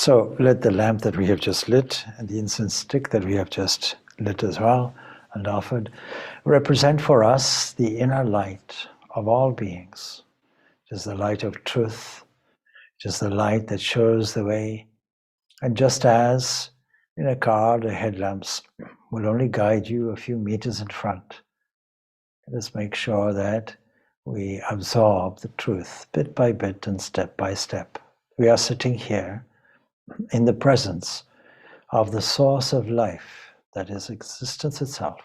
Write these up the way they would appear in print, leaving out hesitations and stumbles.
So let the lamp that we have just lit and the incense stick that we have just lit as well and offered represent for us the inner light of all beings. It is the light of truth. It is the light that shows the way. And just as in a car, the headlamps will only guide you a few meters in front, let us make sure that we absorb the truth bit by bit and step by step. We are sitting here in the presence of the source of life that is existence itself,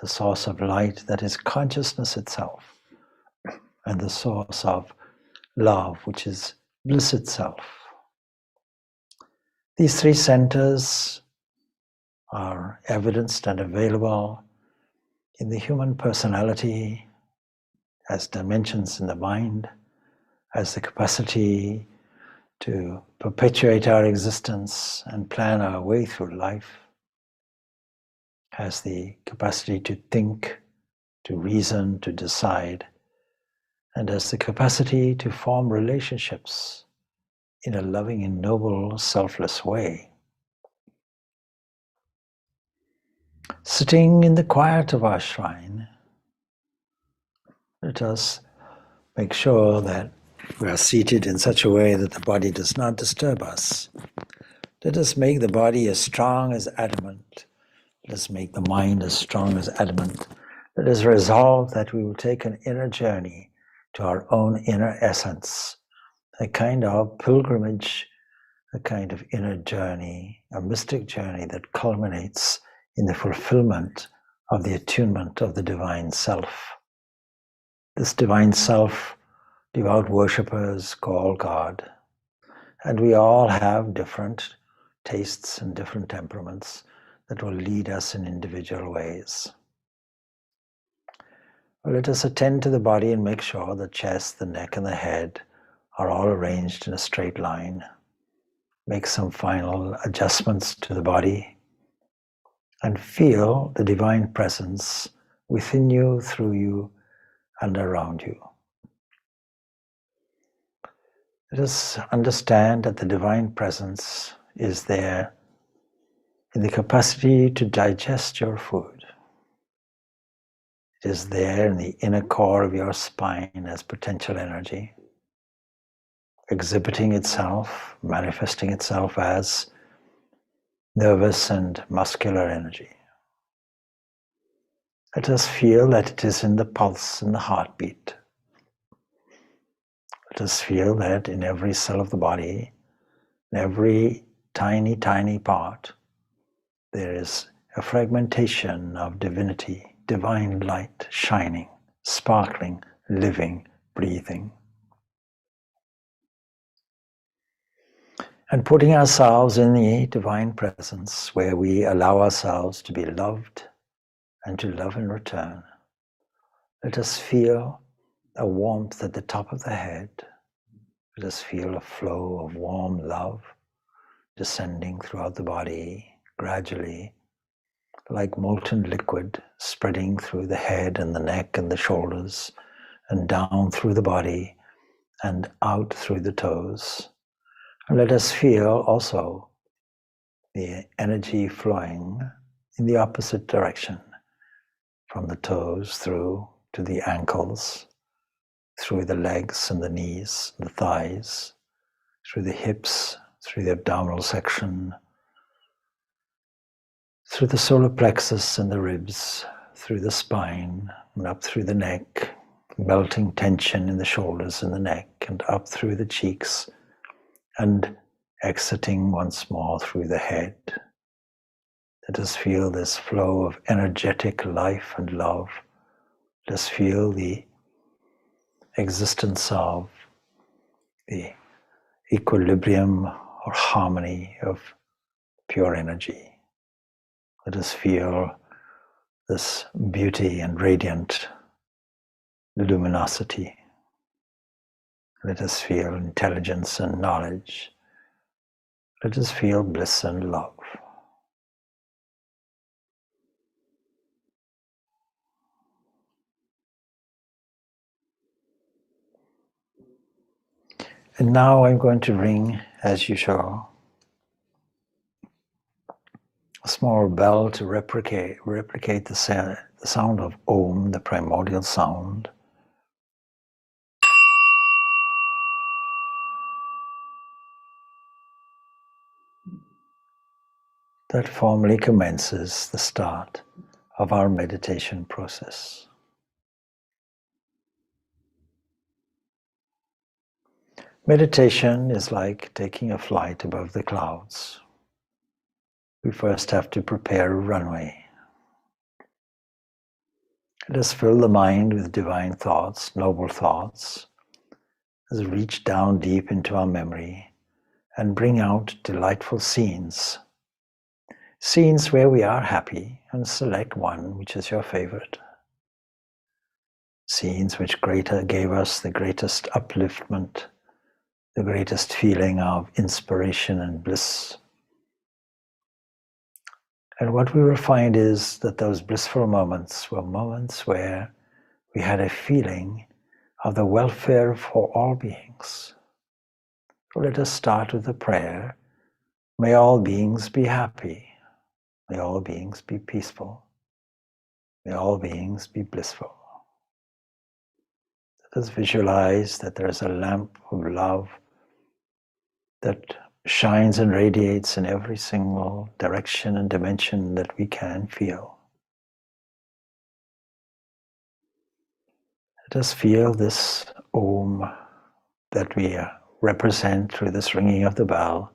the source of light that is consciousness itself, and the source of love, which is bliss itself. These three centers are evidenced and available in the human personality as dimensions in the mind, as the capacity to perpetuate our existence and plan our way through life, has the capacity to think, to reason, to decide, and has the capacity to form relationships in a loving and noble, selfless way. Sitting in the quiet of our shrine, let us make sure that we are seated in such a way that the body does not disturb us. Let us make the body as strong as adamant. Let us make the mind as strong as adamant. Let us resolve that we will take an inner journey to our own inner essence, a kind of pilgrimage, a kind of inner journey, a mystic journey that culminates in the fulfillment of the attunement of the divine self. This divine self, devout worshippers call God, and we all have different tastes and different temperaments that will lead us in individual ways. Well, let us attend to the body and make sure the chest, the neck, and the head are all arranged in a straight line. Make some final adjustments to the body and feel the divine presence within you, through you, and around you. Let us understand that the divine presence is there in the capacity to digest your food. It is there in the inner core of your spine as potential energy, exhibiting itself, manifesting itself as nervous and muscular energy. Let us feel that it is in the pulse and the heartbeat. Let us feel that in every cell of the body, in every tiny, tiny part, there is a fragmentation of divinity, divine light shining, sparkling, living, breathing. And putting ourselves in the divine presence where we allow ourselves to be loved and to love in return. Let us feel a warmth at the top of the head. Let us feel a flow of warm love descending throughout the body, gradually, like molten liquid, spreading through the head and the neck and the shoulders, and down through the body and out through the toes. And let us feel also the energy flowing in the opposite direction, from the toes through to the ankles, through the legs and the knees, the thighs, through the hips, through the abdominal section, through the solar plexus and the ribs, through the spine and up through the neck, melting tension in the shoulders and the neck, and up through the cheeks, and exiting once more through the head. Let us feel this flow of energetic life and love. Let us feel the existence of the equilibrium or harmony of pure energy. Let us feel this beauty and radiant luminosity. Let us feel intelligence and knowledge. Let us feel bliss and love. And now I'm going to ring, as usual, a small bell to replicate the sound of Om, the primordial sound. That formally commences the start of our meditation process. Meditation is like taking a flight above the clouds. We first have to prepare a runway. Let us fill the mind with divine thoughts, noble thoughts. Let us reach down deep into our memory and bring out delightful scenes. Scenes where we are happy, and select one which is your favorite. Scenes which gave us the greatest upliftment, the greatest feeling of inspiration and bliss. And what we will find is that those blissful moments were moments where we had a feeling of the welfare for all beings. So let us start with a prayer. May all beings be happy. May all beings be peaceful. May all beings be blissful. Let us visualize that there is a lamp of love that shines and radiates in every single direction and dimension that we can feel. Let us feel this Om that we represent through this ringing of the bell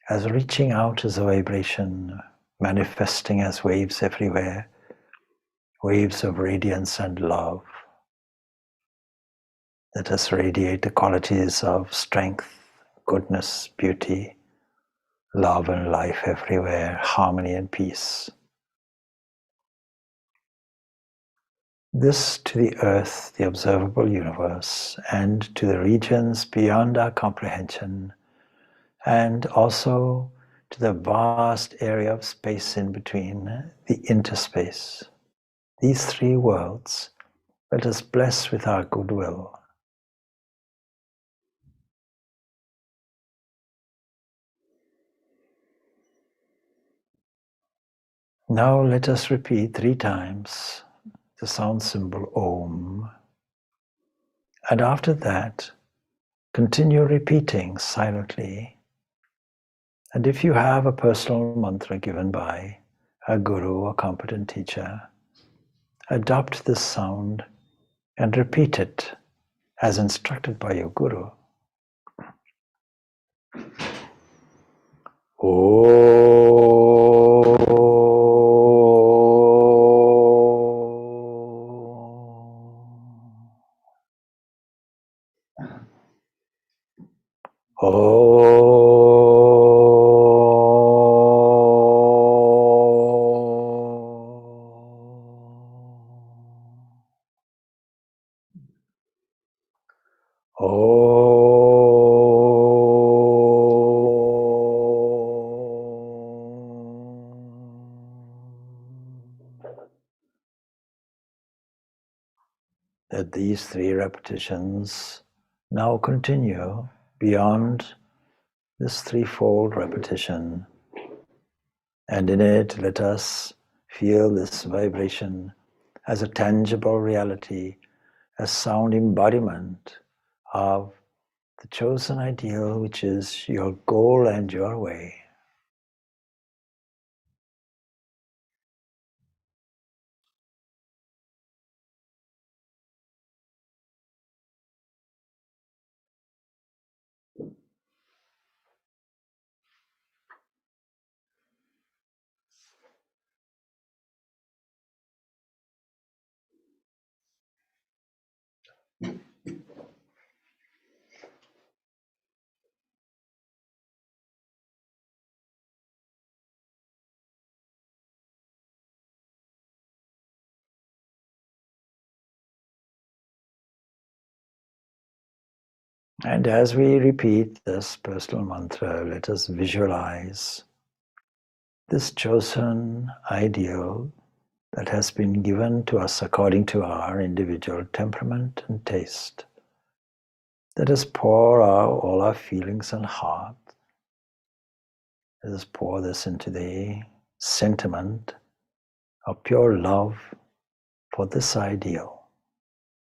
as reaching out as a vibration, manifesting as waves everywhere, waves of radiance and love. Let us radiate the qualities of strength, goodness, beauty, love and life everywhere, harmony and peace. This to the earth, the observable universe, and to the regions beyond our comprehension, and also to the vast area of space in between, the interspace. These three worlds, let us bless with our goodwill. Now let us repeat 3 times the sound symbol Om. And after that, continue repeating silently. And if you have a personal mantra given by a guru or competent teacher, adopt this sound and repeat it as instructed by your guru. That these 3 repetitions now continue beyond this 3-fold repetition. And in it, let us feel this vibration as a tangible reality, a sound embodiment of the chosen ideal, which is your goal and your way. And as we repeat this personal mantra, let us visualize this chosen ideal that has been given to us according to our individual temperament and taste. Let us pour out all our feelings and heart. Let us pour this into the sentiment of pure love for this ideal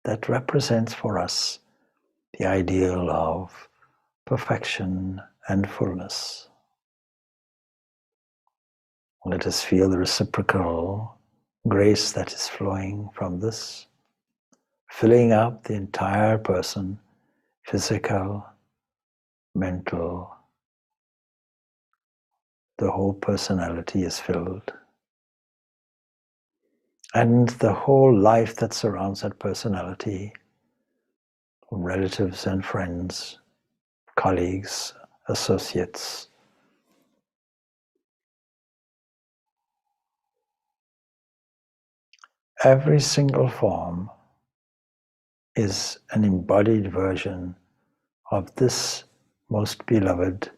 that represents for us the ideal of perfection and fullness. Let us feel the reciprocal grace that is flowing from this, filling up the entire person, physical, mental. The whole personality is filled. And the whole life that surrounds that personality, relatives and friends, colleagues, associates, every single form is an embodied version of this most beloved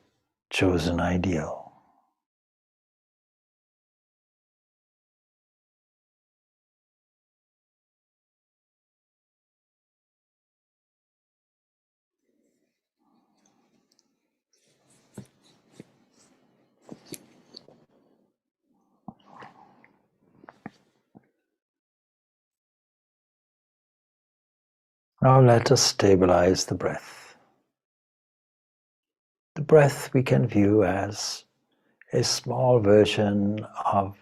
chosen ideal. Now let us stabilize the breath. The breath we can view as a small version of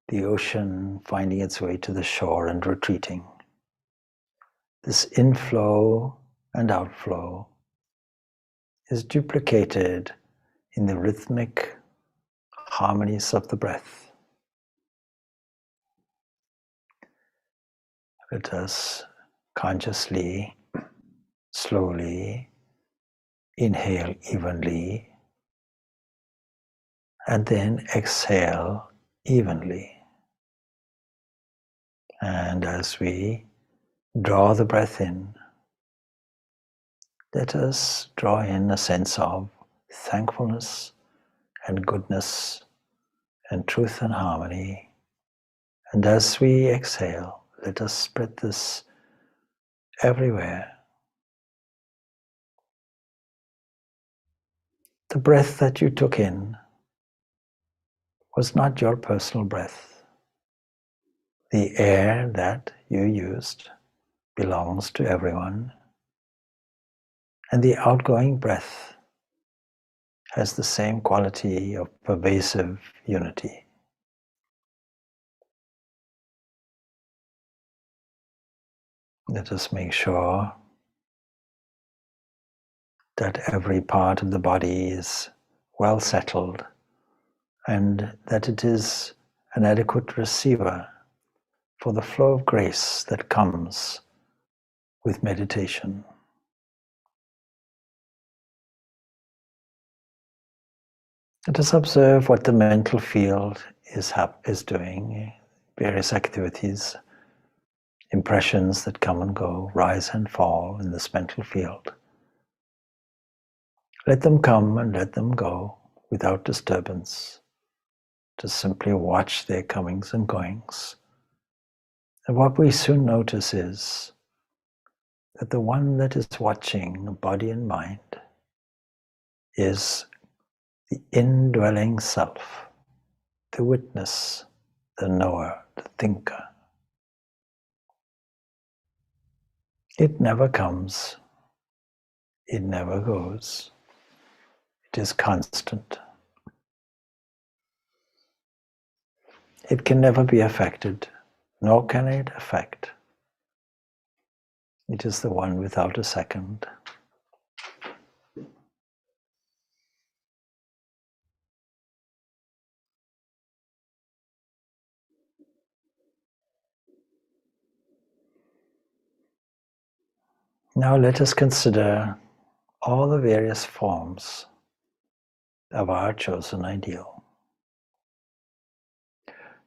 the ocean finding its way to the shore and retreating. This inflow and outflow is duplicated in the rhythmic harmonies of the breath. Let us consciously, slowly inhale evenly and then exhale evenly. And as we draw the breath in, let us draw in a sense of thankfulness and goodness and truth and harmony. And as we exhale, let us spread this everywhere. The breath that you took in was not your personal breath. The air that you used belongs to everyone, and the outgoing breath has the same quality of pervasive unity. Let us make sure that every part of the body is well settled and that it is an adequate receiver for the flow of grace that comes with meditation. Let us observe what the mental field is doing, various activities, impressions that come and go, rise and fall in this mental field. Let them come and let them go without disturbance. Just simply watch their comings and goings. And what we soon notice is that the one that is watching body and mind is the indwelling self, the witness, the knower, the thinker. It never comes, it never goes, it is constant. It can never be affected, nor can it affect. It is the one without a second. Now let us consider all the various forms of our chosen ideal.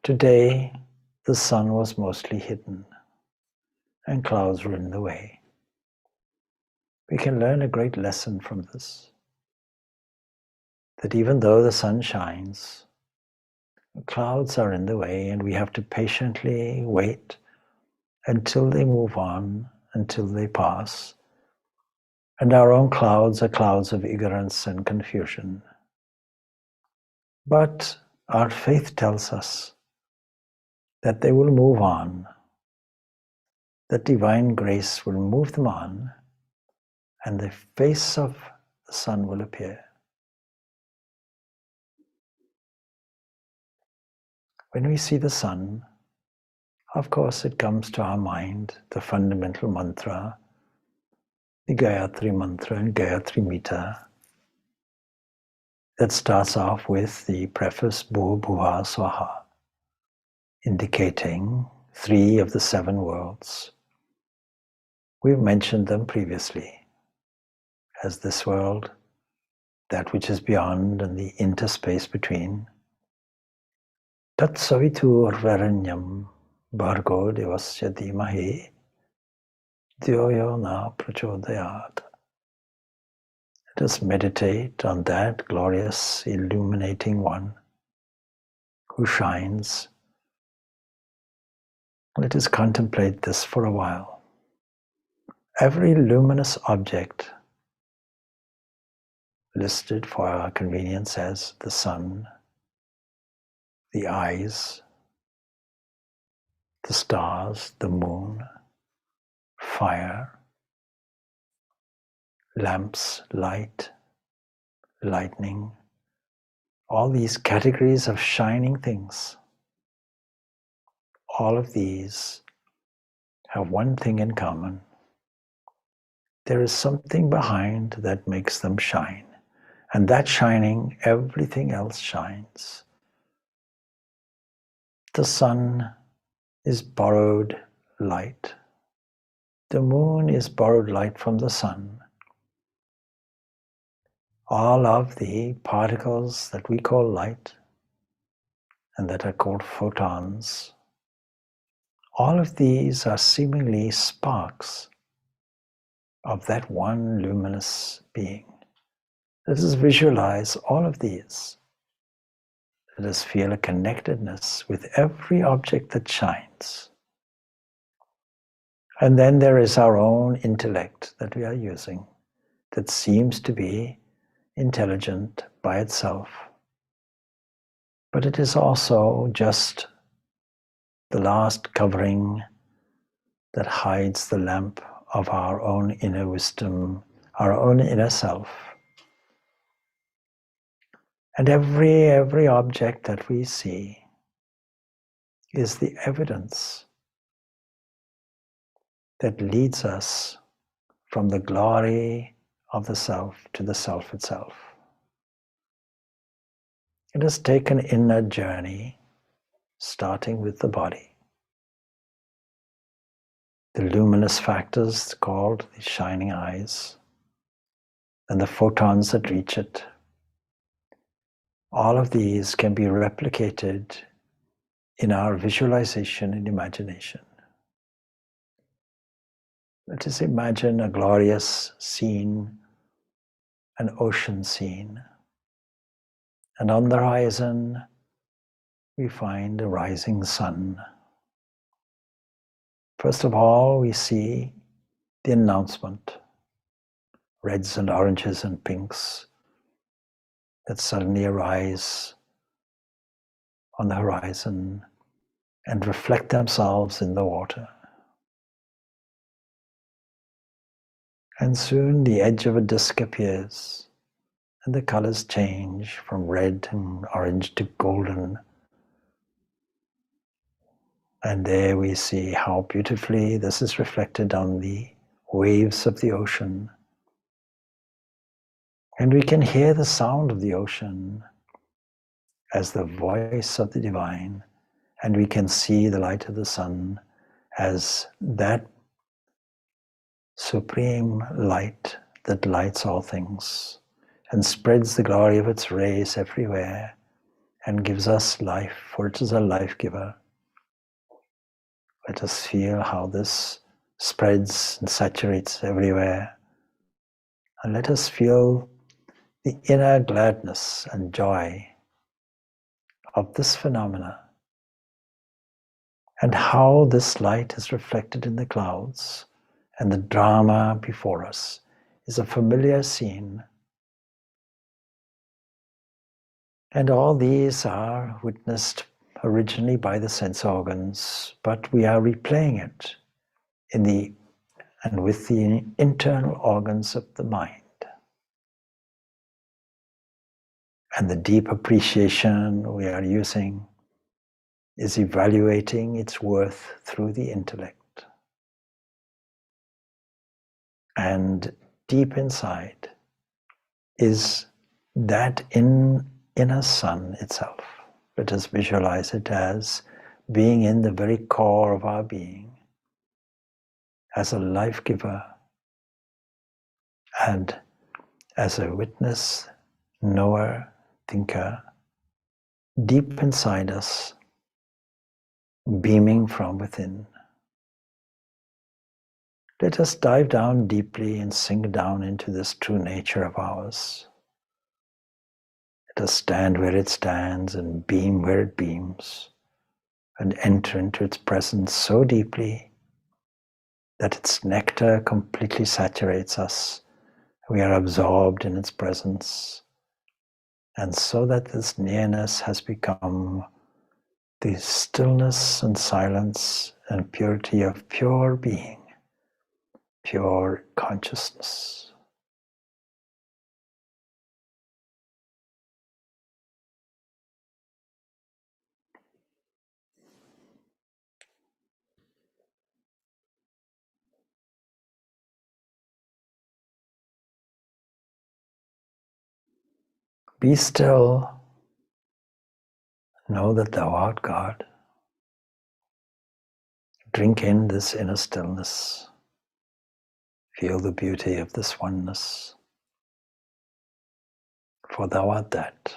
Today, the sun was mostly hidden and clouds were in the way. We can learn a great lesson from this, that even though the sun shines, clouds are in the way and we have to patiently wait until they move on, until they pass. And our own clouds are clouds of ignorance and confusion. But our faith tells us that they will move on, that divine grace will move them on, and the face of the sun will appear. When we see the sun, of course, it comes to our mind the fundamental mantra, the Gayatri mantra and Gayatri Mita, that starts off with the preface Bhu Bhuva Swaha, indicating 3 of the 7 worlds. We've mentioned them previously as this world, that which is beyond, and the interspace between. Tat Savitur Varanyam Bhargo Devasya Dhimahi Dhyoyo Na Prachodayat. Let us meditate on that glorious, illuminating one who shines. Let us contemplate this for a while. Every luminous object listed for our convenience as the sun, the eyes, the stars, the moon, fire, lamps, light, lightning, all these categories of shining things, all of these have one thing in common. There is something behind that makes them shine. And that shining, everything else shines. The sun is borrowed light. The moon is borrowed light from the sun. All of the particles that we call light and that are called photons, all of these are seemingly sparks of that one luminous being. Let us visualize all of these. Let us feel a connectedness with every object that shines. And then there is our own intellect that we are using that seems to be intelligent by itself. But it is also just the last covering that hides the lamp of our own inner wisdom, our own inner self. And every object that we see is the evidence that leads us from the glory of the self to the self itself. Let us take an inner journey, starting with the body. The luminous factors called the shining eyes, and the photons that reach it. All of these can be replicated in our visualization and imagination. Let us imagine a glorious scene, an ocean scene. And on the horizon, we find a rising sun. First of all, we see the announcement, reds and oranges and pinks that suddenly arise on the horizon and reflect themselves in the water. And soon the edge of a disk appears, and the colors change from red and orange to golden. And there we see how beautifully this is reflected on the waves of the ocean. And we can hear the sound of the ocean as the voice of the divine, and we can see the light of the sun as that supreme light that lights all things and spreads the glory of its rays everywhere and gives us life, for it is a life giver. Let us feel how this spreads and saturates everywhere. And let us feel the inner gladness and joy of this phenomena, and how this light is reflected in the clouds, and the drama before us is a familiar scene. And all these are witnessed originally by the sense organs, but we are replaying it and with the internal organs of the mind. And the deep appreciation we are using is evaluating its worth through the intellect. And deep inside is that inner sun itself. Let us visualize it as being in the very core of our being, as a life giver and as a witness, knower, thinker, deep inside us, beaming from within. Let us dive down deeply and sink down into this true nature of ours. Let us stand where it stands and beam where it beams, and enter into its presence so deeply that its nectar completely saturates us. We are absorbed in its presence, and so that this nearness has become the stillness and silence and purity of pure being, pure consciousness. Be still. Know that thou art God. Drink in this inner stillness. Feel the beauty of this oneness. For thou art that.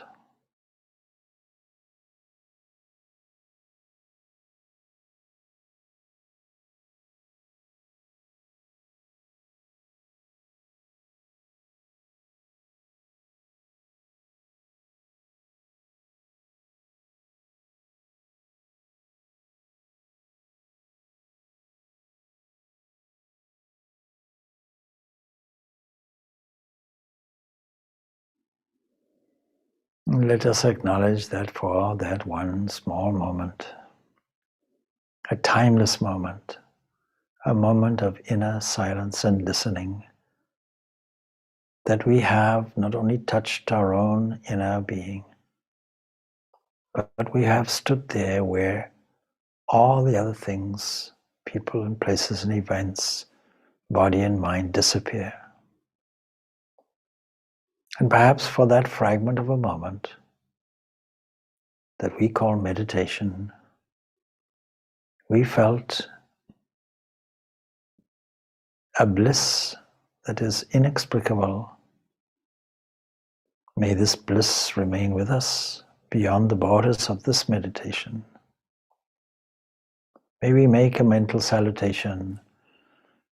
Let us acknowledge that for that one small moment, a timeless moment, a moment of inner silence and listening, that we have not only touched our own inner being, but we have stood there where all the other things, people and places and events, body and mind disappear. And perhaps for that fragment of a moment that we call meditation, we felt a bliss that is inexplicable. May this bliss remain with us beyond the borders of this meditation. May we make a mental salutation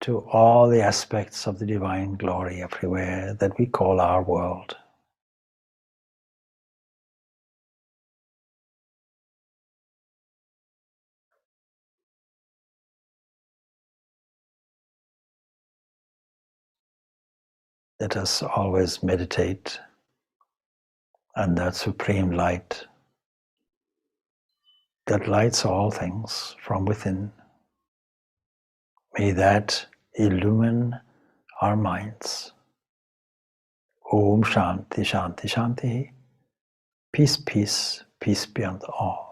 to all the aspects of the divine glory everywhere that we call our world. Let us always meditate on that supreme light that lights all things from within. May that illumine our minds. Om Shanti Shanti Shanti. Peace, peace, peace beyond all.